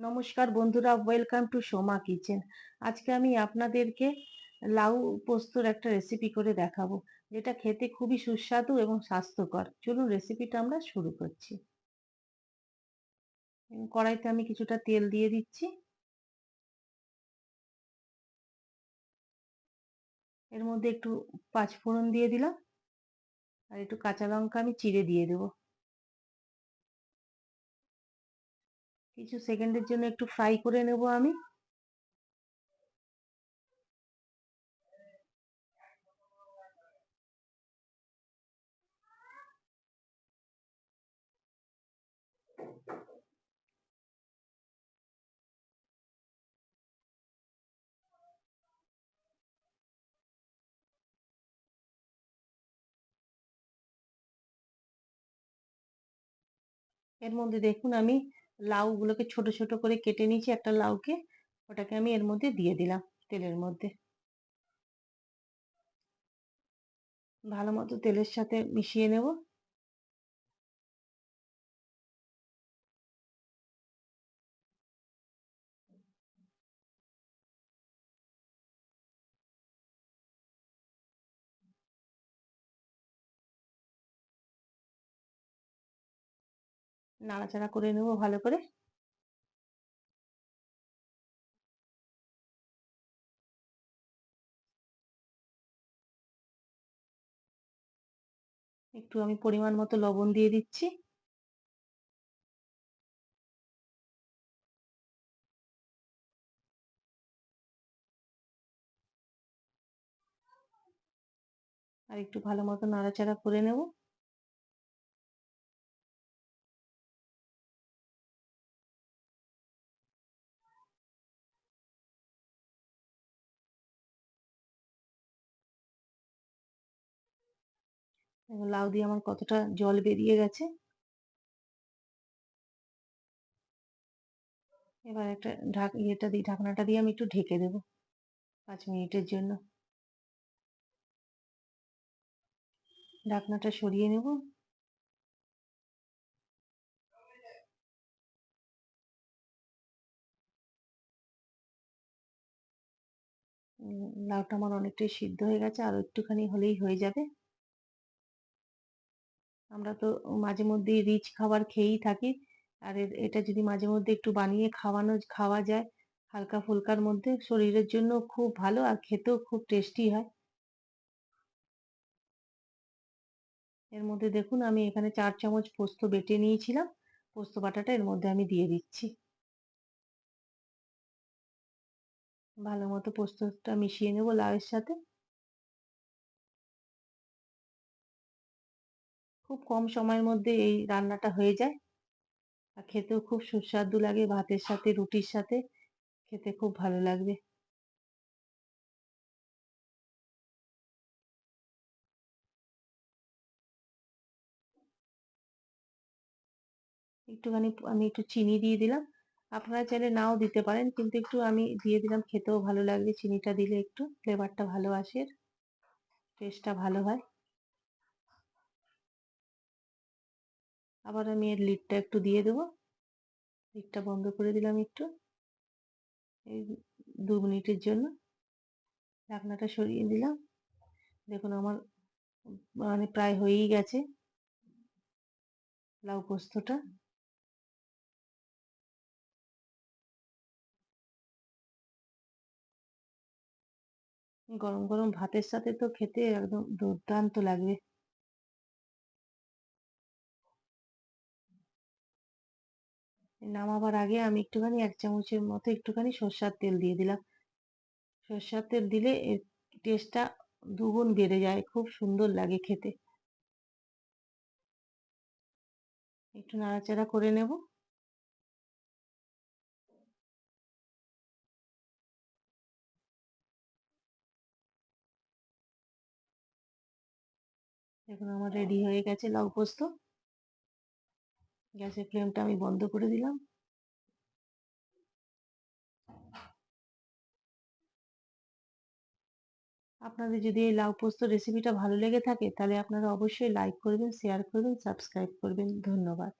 নমস্কার বন্ধুরা, welcome to Soma kitchen. আজকে আমি আপনাদেরকে লাউ পোস্তর একটা রেসিপি করে দেখাবো, যেটা খেতে খুবই সুস্বাদু এবং স্বাস্থ্যকর। চলুন রেসিপিটা আমরা শুরু করছি। কড়াইতে আমি কিছুটা তেল দিয়ে দিচ্ছি। এর মধ্যে একটু পাঁচফোড়ন দিয়ে দিলাম, আর একটু কাঁচা লঙ্কা আমি চিড়ে দিয়ে দেবো। কিছু সেকেন্ডের জন্য একটু ফ্রাই করে নেব আমি। এর মধ্যে দেখুন আমি লাউগুলোকে ছোট ছোট করে কেটে নিয়েছি। একটা লাউকে ওটাকে আমি এর মধ্যে দিয়ে দিলাম তেলের মধ্যে। ভালো মতো তেলের সাথে মিশিয়ে নেব। নাড়াচাড়া করে নেব ভালো করে। একটু আমি পরিমাণ মতো লবণ দিয়ে দিচ্ছি। আর একটু ভালো মতো নাড়াচাড়া করে নেব। লাউ দিয়ে আমার কতটা জল বেরিয়ে গেছে। এবার একটা ঢাকনাটা দিয়ে আমি একটু ঢেকে দেবো 5 মিনিটের জন্য। ঢাকনাটা সরিয়ে নেব। লাউটা আমার অনেকটাই সিদ্ধ হয়ে গেছে, আরো একটুখানি হলেই হয়ে যাবে। আমরা তো মাঝে মধ্যেই রিচ খাবার খেয়েই থাকি, আর এটা যদি মাঝে মধ্যে একটু বানিয়ে খাওয়া যায় হালকা ফুলকার মধ্যে, শরীরের জন্য খুব ভালো আর খেতেও খুব টেস্টি হয়। এর মধ্যে দেখুন আমি এখানে 4 চামচ পোস্ত বেটে নিয়েছিলাম। পোস্ত বাটাটা এর মধ্যে আমি দিয়ে দিচ্ছি। ভালো মতো পোস্তটা মিশিয়ে নেব লাউয়ের সাথে। খুব কম সময়ের মধ্যে এই রান্নাটা হয়ে যায়, আর খেতেও খুব সুস্বাদু লাগে। ভাতের সাথে, রুটির সাথে খেতে খুব ভালো লাগবে। একটুখানি আমি একটু চিনি দিয়ে দিলাম। আপনারা চাইলে নাও দিতে পারেন, কিন্তু একটু আমি দিয়ে দিলাম, খেতেও ভালো লাগবে। চিনিটা দিলে একটু ফ্লেভারটা ভালো আসে, টেস্টটা ভালো হয়। আবার আমি এর লিডটা একটু দিয়ে দেবো। লিডটা বন্ধ করে দিলাম একটু, এই 2 মিনিটের জন্য। ঢাকনাটা সরিয়ে দিলাম। দেখুন আমার মানে প্রায় হয়েই গেছে লাউ পোস্তটা। গরম গরম ভাতের সাথে তো খেতে একদম দুর্দান্ত লাগবে। নামাবার আগে আমি একটুখানি 1 চামচের মতো একটুখানি সর্ষার তেল দিয়ে দিলাম। সর্ষার তেল দিলে এর টেস্টটা দুগুণ বেড়ে যায়, খুব সুন্দর লাগে খেতে। একটু নাড়াচাড়া করে নেব। দেখুন আমার রেডি হয়ে গেছে লাউ পোস্ত। গ্যাসের ফ্লেমটা আমি বন্ধ করে দিলাম। আপনাদের যদি এই লাউ পোস্ত রেসিপিটা ভালো লেগে থাকে, তাহলে আপনারা অবশ্যই লাইক করবেন, শেয়ার করবেন, সাবস্ক্রাইব করবেন। ধন্যবাদ।